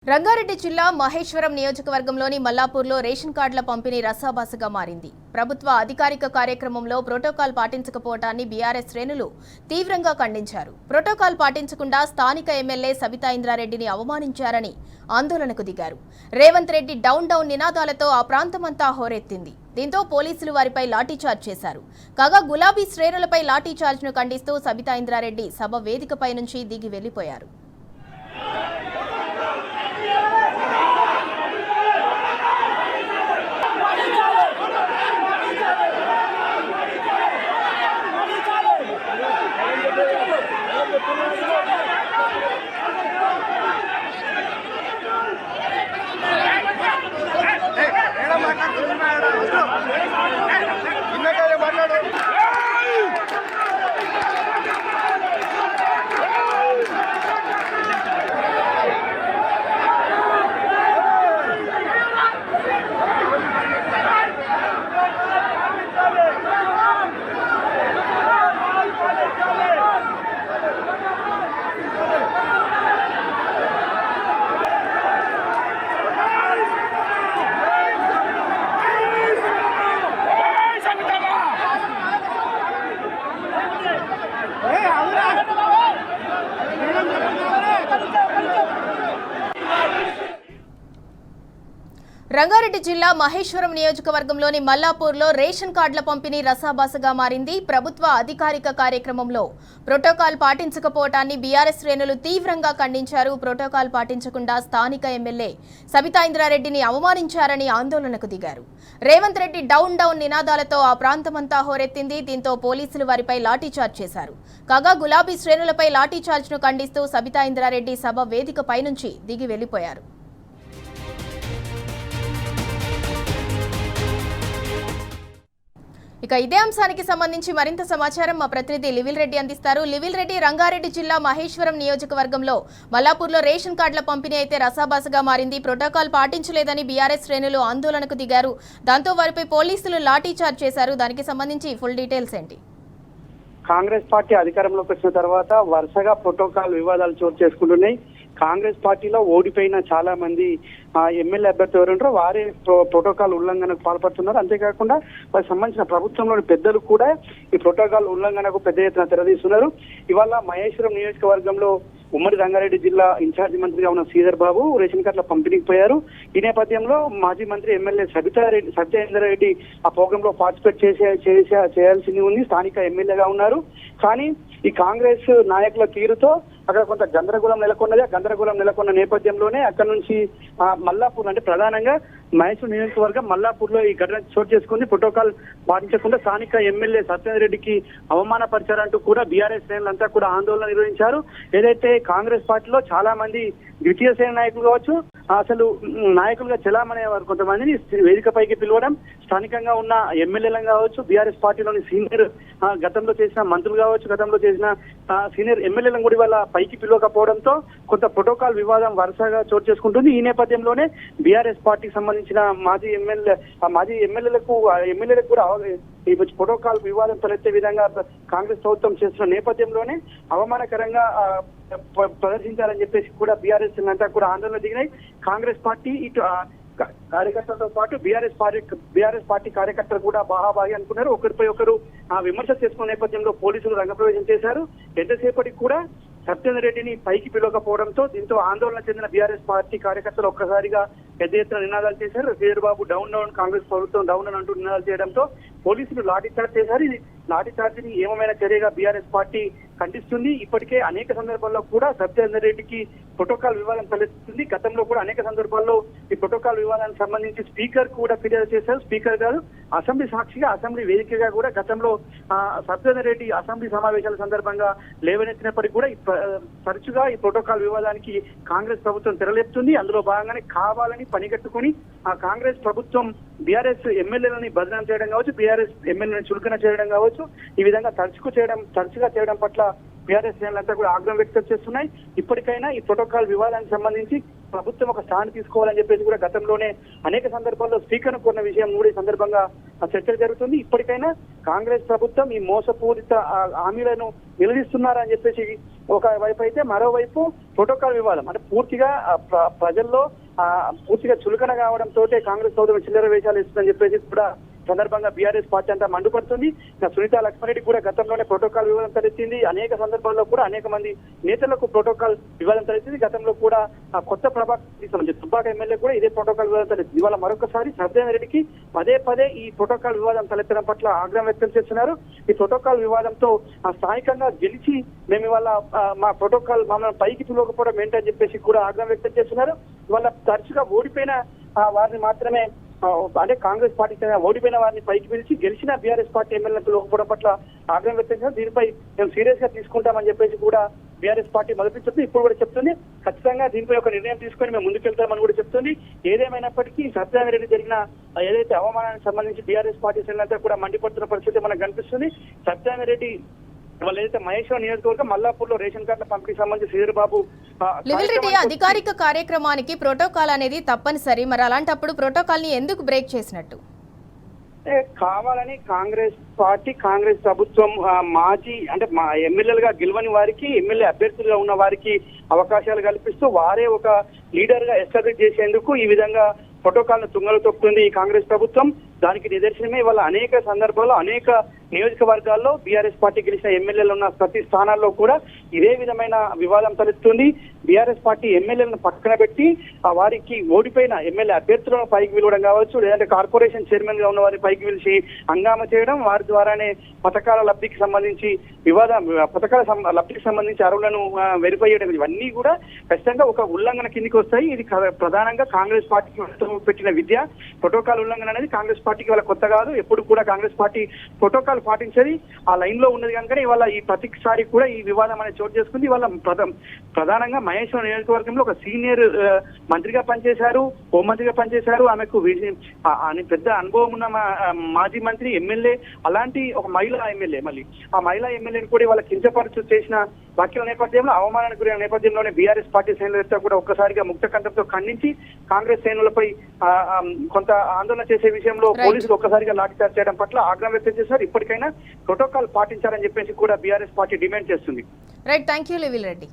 రంగారెడ్డి జిల్లా మహేశ్వరం నియోజకవర్గంలోని మల్లాపూర్లో రేషన్ కార్డుల పంపిణీ రసాబసగా మారింది. ప్రభుత్వ అధికారిక కార్యక్రమంలో ప్రోటోకాల్ పాటించకపోవడాన్ని బీఆర్ఎస్ శ్రేణులు తీవ్రంగా ఖండించారు. ప్రోటోకాల్ పాటించకుండా స్థానిక ఎమ్మెల్యే సబితా ఇంద్రారెడ్డిని అవమానించారని ఆందోళనకు దిగారు. రేవంత్ రెడ్డి డౌన్ డౌన్ నినాదాలతో ఆ ప్రాంతమంతా హోరెత్తింది. దీంతో పోలీసులు వారిపై లాఠీచార్జ్ చేశారు. కాగా గులాబీ శ్రేణులపై లాఠీచార్జ్ను ఖండిస్తూ సబితా ఇంద్రారెడ్డి సభ వేదికపై నుంచి దిగి వెళ్లిపోయారు. రంగారెడ్డి జిల్లా మహేశ్వరం నియోజకవర్గంలోని మల్లాపూర్లో రేషన్ కార్డుల పంపిణీ రసాబసగా మారింది. ప్రభుత్వ అధికారిక కార్యక్రమంలో ప్రోటోకాల్ పాటించకపోవడాన్ని బీఆర్ఎస్ శ్రేణులు తీవ్రంగా ఖండించారు. ప్రోటోకాల్ పాటించకుండా స్థానిక ఎమ్మెల్యే సబితా ఇంద్రారెడ్డిని అవమానించారని ఆందోళనకు దిగారు. రేవంత్ రెడ్డి డౌన్ డౌన్ నినాదాలతో ఆ ప్రాంతమంతా హోరెత్తింది. దీంతో పోలీసులు వారిపై లాఠీచార్జ్ చేశారు. కాగా గులాబీ శ్రేణులపై లాఠీచార్జ్ను ఖండిస్తూ సబితా ఇంద్రారెడ్డి సభ వేదికపై నుంచి దిగి వెళ్లిపోయారు. ఇక ఇదే అంశానికి సంబంధించి మరింత సమాచారం మా ప్రతినిధి లివిల్ రెడ్డి అందిస్తారు. లివిల్ రెడ్డి, రంగారెడ్డి జిల్లా మహేశ్వరం నియోజకవర్గంలో మల్లాపూర్లో రేషన్ కార్డుల పంపిణీ అయితే రసాబసగా మారింది. ప్రోటోకాల్ పాటించలేదని బీఆర్ఎస్ శ్రేణులు ఆందోళనకు దిగారు. దాంతో వారిపై పోలీసులు లాఠీచార్జ్ చేశారు. దానికి సంబంధించి ఫుల్ డీటెయిల్స్ ఏంటి? కాంగ్రెస్ పార్టీ అధికారంలోకి వచ్చిన తర్వాత వరుసగా ప్రోటోకాల్ వివాదాలు చోటు చేసుకుంటున్నాయి. కాంగ్రెస్ పార్టీలో ఓడిపోయిన చాలా మంది ఎమ్మెల్యే అభ్యర్థి ఎవరుంటారో వారే ప్రోటోకాల్ ఉల్లంఘనకు పాల్పడుతున్నారు. అంతేకాకుండా వారికి సంబంధించిన ప్రభుత్వంలోని పెద్దలు కూడా ఈ ప్రోటోకాల్ ఉల్లంఘనకు పెద్ద ఎత్తున తెరదీస్తున్నారు. ఇవాళ మహేశ్వరం నియోజకవర్గంలో ఉమ్మడి రంగారెడ్డి జిల్లా ఇన్ఛార్జి మంత్రిగా ఉన్న శ్రీధర్ బాబు రేషన్ కార్డుల పంపిణీకి పోయారు. ఈ నేపథ్యంలో మాజీ మంత్రి ఎమ్మెల్యే సబితా ఇంద్రారెడ్డి ఆ ప్రోగ్రామ్ లో పార్టిసిపేట్ చేయాల్సింది ఉంది. స్థానిక ఎమ్మెల్యేగా ఉన్నారు. కానీ ఈ కాంగ్రెస్ నాయకుల తీరుతో అక్కడ కొంత గందరగోళం నెలకొన్నది. ఆ గందరగోళం నెలకొన్న నేపథ్యంలోనే అక్కడ నుంచి మల్లాపూర్ అంటే ప్రధానంగా మహేశ్వరం నియోజకవర్గం మల్లాపూర్ లో ఈ ఘటన చోటు చేసుకుంది. ప్రోటోకాల్ పాటించకుండా స్థానిక ఎమ్మెల్యే సత్యేంద్ర రెడ్డికి అవమానపరిచారంటూ కూడా బీఆర్ఎస్ శ్రేణులంతా కూడా ఆందోళన నిర్వహించారు. ఏదైతే కాంగ్రెస్ పార్టీలో చాలా మంది ద్వితీయ శ్రేణి నాయకులు కావచ్చు, అసలు నాయకులుగా చెలామనేవారు కొంతమందిని వేదికపైకి పిలవడం, స్థానికంగా ఉన్న ఎమ్మెల్యేలను కావచ్చు, బీఆర్ఎస్ పార్టీలోని సీనియర్ గతంలో చేసిన మంత్రులు కావచ్చు, గతంలో చేసిన సీనియర్ ఎమ్మెల్యేలను కూడా ఇవాళ పైకి పిలవకపోవడంతో కొంత ప్రోటోకాల్ వివాదం వరుసగా చోటు చేసుకుంటుంది. ఈ నేపథ్యంలోనే బీఆర్ఎస్ పార్టీకి సంబంధించిన మాజీ ఎమ్మెల్యేలకు కూడా ఈ ప్రోటోకాల్ వివాదం తలెత్తే విధంగా కాంగ్రెస్ ప్రభుత్వం చేస్తున్న నేపథ్యంలోనే అవమానకరంగా ప్రదర్శించాలని చెప్పేసి కూడా బీఆర్ఎస్ అంతా కూడా ఆందోళన దిగినాయి. కాంగ్రెస్ పార్టీ ఇటు కార్యకర్తలతో పాటు బీఆర్ఎస్ పార్టీ కార్యకర్తలు కూడా బాహాబాహి అనుకున్నారు. ఒకరిపై ఒకరు విమర్శలు చేసుకున్న నేపథ్యంలో పోలీసులు రంగప్రవేశం చేశారు. ఎంతసేపటికి కూడా సత్యేంద్ర రెడ్డిని పైకి పిలవకపోవడంతో దీంతో ఆందోళన చెందిన బీఆర్ఎస్ పార్టీ కార్యకర్తలు ఒక్కసారిగా పెద్ద ఎత్తున నినాదాలు చేశారు. శ్రీధర్ బాబు డౌన్ డౌన్, కాంగ్రెస్ ప్రభుత్వం డౌన్ డౌన్ అంటూ నినాదాలు చేయడంతో పోలీసులు లాఠీచార్జ్ చేశారు. ఇది లాఠీచార్జ్ ని ఏమైన చర్యగా బీఆర్ఎస్ పార్టీ ఖండిస్తుంది. ఇప్పటికే అనేక సందర్భాల్లో కూడా సత్యేంద్ర రెడ్డికి ప్రోటోకాల్ వివాదం తలెత్తుతుంది. గతంలో కూడా అనేక సందర్భాల్లో ఈ ప్రోటోకాల్ వివాదానికి సంబంధించి స్పీకర్ కూడా ఫిర్యాదు చేశారు. స్పీకర్ గారు అసెంబ్లీ సాక్షిగా, అసెంబ్లీ వేదికగా కూడా గతంలో సత్యేంద్ర రెడ్డి అసెంబ్లీ సమావేశాల సందర్భంగా లేవనెత్తినప్పటికీ కూడా తరచుగా ఈ ప్రోటోకాల్ వివాదానికి కాంగ్రెస్ ప్రభుత్వం తెరలేపుతుంది. అందులో భాగంగానే కావాలని పనిగట్టుకుని ఆ కాంగ్రెస్ ప్రభుత్వం బీఆర్ఎస్ ఎమ్మెల్యేలని బదనాం చేయడం కావచ్చు, బీఆర్ఎస్ ఎమ్మెల్యేలను చులకన చేయడం కావచ్చు, ఈ విధంగా తరచుగా చేయడం పట్ల బీఆర్ఎస్ శ్రేణులంతా కూడా ఆగ్రహం వ్యక్తం చేస్తున్నాయి. ఇప్పటికైనా ఈ ప్రోటోకాల్ వివాదానికి సంబంధించి ప్రభుత్వం ఒక స్టాండ్ తీసుకోవాలని చెప్పేసి కూడా గతంలోనే అనేక సందర్భాల్లో స్పీకర్ కొన్న విషయం కూడా ఈ సందర్భంగా చర్చ జరుగుతుంది. ఇప్పటికైనా కాంగ్రెస్ ప్రభుత్వం ఈ మోసపూరిత హామీలను నిలదీస్తున్నారని చెప్పేసి ఒక వైపు అయితే, మరోవైపు ప్రోటోకాల్ వివాదం అంటే పూర్తిగా ప్రజల్లో పూర్తిగా చులకన కావడంతో కాంగ్రెస్ సోదరులు చిల్లర వేషాలు ఇస్తుందని చెప్పేసి కూడా సందర్భంగా బీఆర్ఎస్ పార్టీ అంతా మండిపడుతుంది. సునీత లక్ష్మారెడ్డి కూడా గతంలోనే ప్రోటోకాల్ వివాదం తలెత్తింది. అనేక సందర్భాల్లో కూడా అనేక మంది నేతలకు ప్రోటోకాల్ వివాదం తలెత్తింది. గతంలో కూడా కొత్త ప్రభాకర్ సంబంధించి దుబ్బాక ఎమ్మెల్యే కూడా ఇదే ప్రోటోకాల్ వివాదం తలెత్తింది. ఇవాళ మరొకసారి సత్యనారాయణరెడ్డికి పదే ఈ ప్రోటోకాల్ వివాదం తలెత్తడం పట్ల ఆగ్రహం వ్యక్తం చేస్తున్నారు. ఈ ప్రోటోకాల్ వివాదంతో స్థానికంగా గెలిచి మేము ఇవాళ మా ప్రోటోకాల్ మమ్మల్ని పైకి పిలవకపోవడం ఏంటని చెప్పేసి కూడా ఆగ్రహం వ్యక్తం చేస్తున్నారు. ఇవాళ తరచుగా ఓడిపోయిన వారిని మాత్రమే అంటే కాంగ్రెస్ పార్టీ ఓడిపోయిన వారిని పైకి పిలిచి గెలిచిన బీఆర్ఎస్ పార్టీ ఎమ్మెల్యేలకు లోకపోవడం పట్ల ఆగ్రహం వ్యక్తం చేశారు. దీనిపై మేము సీరియస్ గా తీసుకుంటామని చెప్పేసి కూడా బీఆర్ఎస్ పార్టీ మొదటి చెప్తుంది, ఇప్పుడు కూడా చెప్తుంది. ఖచ్చితంగా దీనిపై ఒక నిర్ణయం తీసుకొని మేము ముందుకెళ్తామని కూడా చెప్తుంది. ఏదేమైనప్పటికీ సత్యనారాయణరెడ్డి జరిగిన ఏదైతే అవమానానికి సంబంధించి బీఆర్ఎస్ పార్టీ శ్రేణులంతా కూడా మండిపడుతున్న పరిస్థితి మనకు కనిపిస్తుంది. సత్యనారాయణరెడ్డి వాళ్ళు ఏదైతే మహేశ్వరం నియోజకవర్గం మల్లాపూర్ లో రేషన్ కార్డుల పంపిణీ సంబంధించి శ్రీధర్ బాబు రెడ్డి అధికారిక కార్యక్రమానికి ప్రోటోకాల్ అనేది తప్పనిసరి, మరి అలాంటప్పుడు ప్రోటోకాల్ ని ఎందుకు బ్రేక్ చేసినట్టు? కావాలని కాంగ్రెస్ పార్టీ కాంగ్రెస్ ప్రభుత్వం మాజీ అంటే మా ఎమ్మెల్యేలుగా గెలవని వారికి ఎమ్మెల్యే అభ్యర్థులుగా ఉన్న వారికి అవకాశాలు కల్పిస్తూ వారే ఒక లీడర్ గా ఎస్టాబ్లిష్ చేసేందుకు ఈ విధంగా ప్రోటోకాల్ ను తుంగలు తొక్కుతుంది ఈ కాంగ్రెస్ ప్రభుత్వం. దానికి నిదర్శనమే ఇవాళ అనేక సందర్భాల్లో అనేక నియోజకవర్గాల్లో బీఆర్ఎస్ పార్టీ గెలిచిన ఎమ్మెల్యేలు ఉన్న ప్రతి స్థానాల్లో కూడా ఇదే విధమైన వివాదం తలెత్తుంది. బీఆర్ఎస్ పార్టీ ఎమ్మెల్యేలను పక్కన పెట్టి వారికి ఓడిపోయిన ఎమ్మెల్యే అభ్యర్థులను పైకి పిలవడం కావచ్చు, లేదంటే కార్పొరేషన్ చైర్మన్ గా ఉన్న వారిని పైకి పిలిచి హంగామా చేయడం, వారి ద్వారానే పథకాల లబ్ధికి సంబంధించి పథకాల లబ్ధికి సంబంధించి అర్హులను వెరిఫై చేయడం, ఇవన్నీ కూడా ఖచ్చితంగా ఒక ఉల్లంఘన కిందికి వస్తాయి. ఇది ప్రధానంగా కాంగ్రెస్ పార్టీకి పెట్టిన విద్య. ప్రోటోకాల్ ఉల్లంఘన అనేది కాంగ్రెస్ పార్టీకి వాళ్ళ కొత్త కాదు. ఎప్పుడు కూడా కాంగ్రెస్ పార్టీ ప్రోటోకాల్ పాటించేది ఆ లైన్ లో ఉన్నది కనుక ఇవాళ ఈ ప్రతిసారి కూడా ఈ వివాదం అనేది చోటు చేసుకుంది. ఇవాళ ప్రధానంగా మహేశ్వరం నియోజకవర్గంలో ఒక సీనియర్ మంత్రిగా పనిచేశారు, హోంమంత్రిగా పనిచేశారు. ఆమెకు పెద్ద అనుభవం ఉన్న మాజీ మంత్రి ఎమ్మెల్యే, అలాంటి ఒక మహిళా ఎమ్మెల్యే, మళ్ళీ ఆ మహిళా ఎమ్మెల్యేని కూడా ఇవాళ కించపరచు చేసిన వ్యాఖ్యల నేపథ్యంలో, అవమానానికి గురైన నేపథ్యంలోనే బీఆర్ఎస్ పార్టీ శ్రేణులంతా కూడా ఒక్కసారిగా ముక్త కంఠంతో ఖండించి కాంగ్రెస్ శ్రేణులపై కొంత ఆందోళన చేసే విషయంలో పోలీసులు ఒక్కసారిగా లాఠీచార్జ్ చేయడం పట్ల ఆగ్రహం వ్యక్తం చేశారు. ఇప్పటికైనా ప్రోటోకాల్ పాటించాలని చెప్పేసి కూడా బీఆర్ఎస్ పార్టీ డిమాండ్ చేస్తుంది. రైట్, థ్యాంక్ యూ లివిల్ రెడ్డి.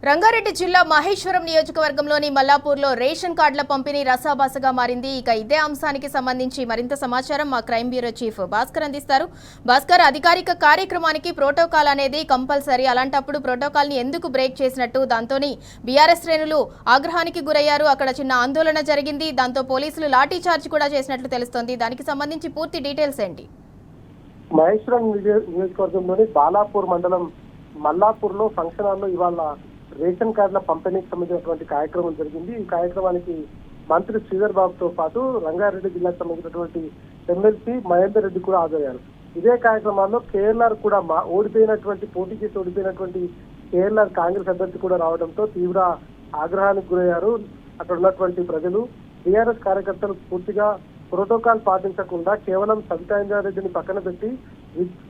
రంగారెడ్డి జిల్లా మహేశ్వరం నియోజకవర్గంలోని మల్లాపూర్లో రేషన్ కార్డుల పంపిణీ రసాభాసగా మారింది. ఇక ఇదే అంశానికి సంబంధించి మరింత సమాచారం మా క్రైమ్ బ్యూరో చీఫ్ భాస్కర్ అందిస్తారు. భాస్కర్, అధికారిక కార్యక్రమానికి ప్రోటోకాల్ అనేది కంపల్సరీ, అలాంటప్పుడు ప్రోటోకాల్ ని ఎందుకు బ్రేక్ చేసినట్టు? దాంతోని బీఆర్ఎస్ శ్రేణులు ఆగ్రహానికి గురయ్యారు. అక్కడ చిన్న ఆందోళన జరిగింది. దాంతో పోలీసులు లాఠీ చార్జ్ కూడా చేసినట్లు తెలుస్తోంది. దానికి సంబంధించి పూర్తి డీటెయిల్స్ ఏంటి? మహేశ్వరం నియోజకవర్గంలోని బాలాపూర్ మండలం మల్లాపూర్ లో ఫంక్షన్ హాల్లో ఇవాళ రేషన్ కార్డుల పంపిణీకి సంబంధించినటువంటి కార్యక్రమం జరిగింది. ఈ కార్యక్రమానికి మంత్రి శ్రీధర్ బాబుతో పాటు రంగారెడ్డి జిల్లాకు సంబంధించినటువంటి ఎమ్మెల్సీ మహేందర్ రెడ్డి కూడా హాజరయ్యారు. ఇదే కార్యక్రమాల్లో కేఎల్ఆర్ కూడా పోటీ చేసి ఓడిపోయినటువంటి కేఎల్ఆర్ కాంగ్రెస్ అభ్యర్థి కూడా రావడంతో తీవ్ర ఆగ్రహానికి గురయ్యారు అక్కడ ఉన్నటువంటి ప్రజలు. టీఆర్ఎస్ కార్యకర్తలు పూర్తిగా ప్రోటోకాల్ పాటించకుండా కేవలం సబితాయింద్రారెడ్డిని పక్కన పెట్టి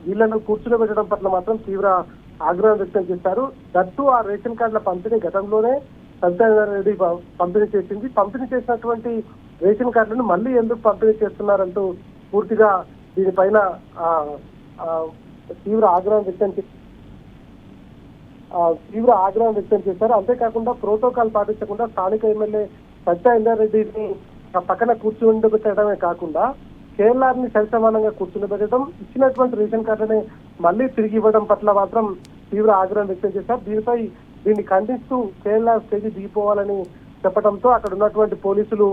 వీళ్లను కూర్చునబెట్టడం పట్ల మాత్రం తీవ్ర ఆగ్రహం వ్యక్తం చేశారు. దట్టు ఆ రేషన్ కార్డుల పంపిణీ గతంలోనే సబితాయింద్రారెడ్డి పంపిణీ చేసింది. పంపిణీ చేసినటువంటి రేషన్ కార్డులను మళ్ళీ ఎందుకు పంపిణీ చేస్తున్నారంటూ పూర్తిగా దీనిపైన తీవ్ర ఆగ్రహం వ్యక్తం చేశారు. అంతేకాకుండా ప్రోటోకాల్ పాటించకుండా స్థానిక ఎమ్మెల్యే సబితాయింద్రారెడ్డిని పక్కన కూర్చుండబెట్టడమే కాకుండా కేఎల్ఆర్ ని సరిసమానంగా కూర్చుండబెట్టడం, ఇచ్చినటువంటి రేషన్ కార్డుని మళ్ళీ తిరిగి ఇవ్వడం పట్ల మాత్రం తీవ్ర ఆగ్రహం వ్యక్తం చేశారు. దీన్ని ఖండిస్తూ కేఎల్ఆర్ స్టేజీ దిగిపోవాలని చెప్పడంతో అక్కడ ఉన్నటువంటి పోలీసులు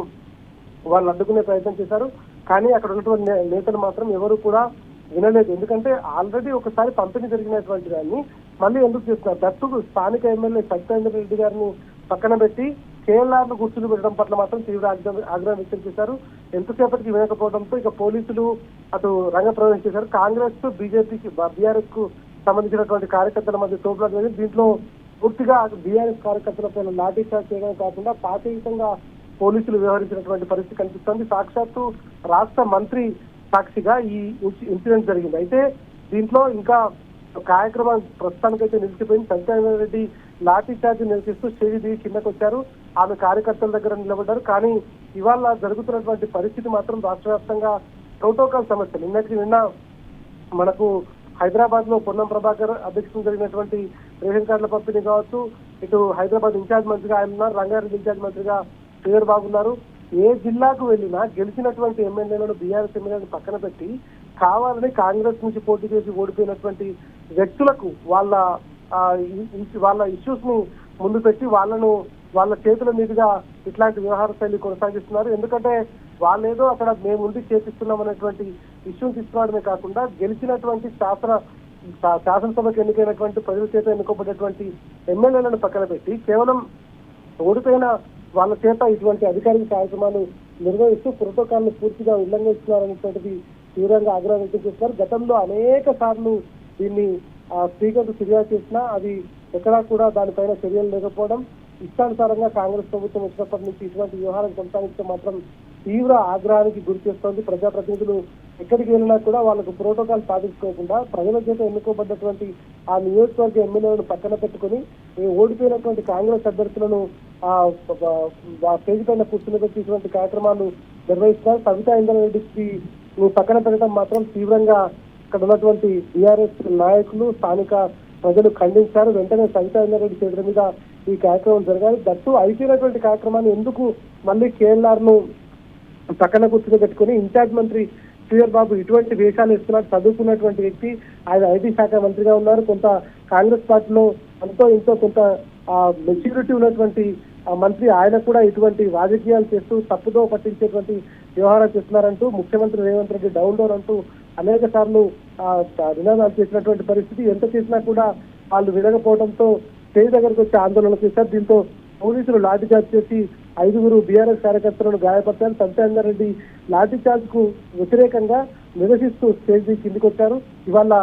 వాళ్ళు అడ్డుకునే ప్రయత్నం చేశారు. కానీ అక్కడ ఉన్నటువంటి నేతలు మాత్రం ఎవరు కూడా వినలేదు. ఎందుకంటే ఆల్రెడీ ఒకసారి పంపిణీ జరిగినటువంటి దాన్ని మళ్ళీ ఎందుకు చేస్తున్నారు? దట్టు స్థానిక ఎమ్మెల్యే సత్యేంద్ర రెడ్డి గారిని పక్కన పెట్టి కేఎల్ఆర్ ను గుర్తులు పెట్టడం పట్ల మాత్రం తీవ్ర ఆగ్రహం వ్యక్తం చేశారు. ఎంతసేపటికి వినకపోవడంతో ఇక పోలీసులు అటు రంగప్రవేశం చేశారు. కాంగ్రెస్ బీజేపీకి బీఆర్ఎస్ కు సంబంధించినటువంటి కార్యకర్తల మధ్య తోపులాట జరిగింది. దీంట్లో పూర్తిగా బీఆర్ఎస్ కార్యకర్తలపై లాఠీ చార్జ్ చేయడం కాకుండా పార్టీయుతంగా పోలీసులు వ్యవహరించినటువంటి పరిస్థితి కనిపిస్తోంది. సాక్షాత్తు రాష్ట్ర మంత్రి సాక్షిగా ఈ ఇన్సిడెంట్ జరిగింది. అయితే దీంట్లో ఇంకా కార్యక్రమం ప్రస్తుతానికైతే నిలిచిపోయింది. సత్యనారాయణ లాఠీ చార్జ్ నిరసిస్తూ స్టేజ్ దిగి కిందకు వచ్చారు. ఆమె కార్యకర్తల దగ్గర నిలబడ్డారు. కానీ ఇవాళ జరుగుతున్నటువంటి పరిస్థితి మాత్రం రాష్ట్ర వ్యాప్తంగా ప్రోటోకాల్ సమస్య. నిన్న మనకు హైదరాబాద్ లో పొన్నం ప్రభాకర్ అధ్యక్షతన జరిగినటువంటి రేషన్ కార్డుల పంపిణీ కావచ్చు, ఇటు హైదరాబాద్ ఇన్ఛార్జ్ మంత్రిగా ఆయన ఉన్నారు, రంగారెడ్డి ఇన్ఛార్జ్ మంత్రిగా శ్రీధర్ బాబు ఉన్నారు. ఏ జిల్లాకు వెళ్ళినా గెలిచినటువంటి ఎమ్మెల్యేలను బీఆర్ఎస్ ఎమ్మెల్యేలను పక్కన పెట్టి కావాలని కాంగ్రెస్ నుంచి పోటీ చేసి ఓడిపోయినటువంటి వ్యక్తులకు వాళ్ళ ఇష్యూస్ ని ముందు పెట్టి వాళ్ళ చేతుల మీదుగా ఇట్లాంటి వ్యవహార శైలి కొనసాగిస్తున్నారు. ఎందుకంటే వాళ్ళేదో అక్కడ మేము ఉండి చేపిస్తున్నాం అనేటువంటి ఇష్యూస్ ఇస్తున్నాడమే కాకుండా గెలిచినటువంటి శాసనసభకు ఎన్నికైనటువంటి ప్రజల చేత ఎన్నుకోబడినటువంటి ఎమ్మెల్యేలను పక్కన పెట్టి కేవలం ఓడిపోయిన వాళ్ళ చేత ఇటువంటి అధికారిక కార్యక్రమాలు నిర్వహిస్తూ ప్రోటోకాల్ ను పూర్తిగా ఉల్లంఘిస్తున్నారనేటువంటిది తీవ్రంగా ఆగ్రహం వ్యక్తం చేస్తున్నారు. గతంలో అనేక సార్లు దీన్ని స్పీకర్కు ఫిర్యాదు చేసినా అది ఎక్కడా కూడా దానిపైన చర్యలు లేకపోవడం, ఇష్టానుసారంగా కాంగ్రెస్ ప్రభుత్వం వచ్చినప్పటి నుంచి ఇటువంటి వ్యవహారం కొనసాగిస్తే మాత్రం తీవ్ర ఆగ్రహానికి గురి చేస్తోంది. ప్రజాప్రతినిధులు ఎక్కడికి వెళ్ళినా కూడా వాళ్ళకు ప్రోటోకాల్ పాటించుకోకుండా ప్రజల చేత ఎన్నుకోబడ్డటువంటి ఆ నియోజకవర్గ ఎమ్మెల్యేలను పక్కన పెట్టుకుని ఓడిపోయినటువంటి కాంగ్రెస్ అభ్యర్థులను స్టేజ్ పైన కూర్చున్నటువంటి ఇటువంటి కార్యక్రమాలు నిర్వహిస్తున్నారు. సవితా ఇంద్రారెడ్డికి పక్కన పెట్టడం మాత్రం తీవ్రంగా ఇక్కడ ఉన్నటువంటి బీఆర్ఎస్ నాయకులు, స్థానిక ప్రజలు ఖండించారు. వెంటనే సవితా ఇంద్రారెడ్డి చేతుల మీద ఈ కార్యక్రమం జరగాలి. దట్టు అయిపోయినటువంటి కార్యక్రమాన్ని ఎందుకు మళ్ళీ కేఎల్ఆర్ ను పక్కన కూర్చుని పెట్టుకుని ఇన్ఛార్జ్ మంత్రి శ్రీధర్ బాబు ఇటువంటి వేషాలు ఇస్తున్నారు. చదువుకున్నటువంటి వ్యక్తి, ఆయన ఐటీ శాఖ మంత్రిగా ఉన్నారు. కొంత కాంగ్రెస్ పార్టీలో ఇంతో కొంత మెచ్యూరిటీ ఉన్నటువంటి మంత్రి, ఆయన కూడా ఇటువంటి రాజకీయాలు చేస్తూ తప్పుదో పట్టించేటువంటి వ్యవహారాలు చేస్తున్నారంటూ ముఖ్యమంత్రి రేవంత్ రెడ్డి డౌన్ అంటూ అనేక సార్లు నినాదాలు చేసినటువంటి పరిస్థితి. ఎంత చేసినా కూడా వాళ్ళు వినకపోవడంతో స్టేజ్ దగ్గరకు వచ్చి ఆందోళన చేశారు. దీంతో పోలీసులు లాఠీచార్జ్ చేసి 5 బీఆర్ఎస్ కార్యకర్తలను గాయపరిచారు. సత్యేందర్ లాఠీచార్జ్ కు వ్యతిరేకంగా నిరసిస్తూ స్టేజ్ కిందికి వచ్చారు. ఇవాళ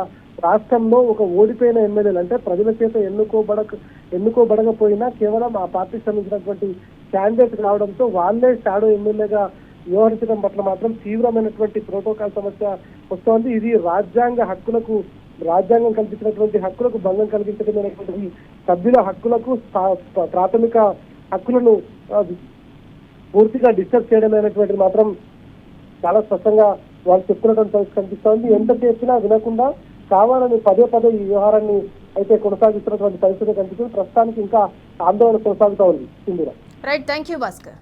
రాష్ట్రంలో ఒక ఓడిపోయిన ఎమ్మెల్యేలు అంటే ప్రజల చేత ఎన్నుకోబడకపోయినా కేవలం ఆ పార్టీకి సంబంధించినటువంటి క్యాండిడేట్ రావడంతో వాళ్ళే షాడో ఎమ్మెల్యేగా వ్యవహరించడం పట్ల మాత్రం తీవ్రమైనటువంటి ప్రోటోకాల్ సమస్య వస్తోంది. ఇది రాజ్యాంగం కల్పించినటువంటి హక్కులకు భంగం కలిగించడమైనటువంటి సభ్యుల హక్కులకు, ప్రాథమిక హక్కులను పూర్తిగా డిస్టర్బ్ చేయడమైనటువంటిది మాత్రం చాలా స్పష్టంగా వాళ్ళు చెప్తున్నటువంటి కనిపిస్తోంది. ఎంత చేసినా వినకుండా కావాలని పదే ఈ వ్యవహారాన్ని అయితే కొనసాగిస్తున్నటువంటి పరిస్థితి కనిపిస్తుంది. ప్రస్తుతానికి ఇంకా ఆందోళన కొనసాగుతా ఉంది. Right, thank you Bhaskar.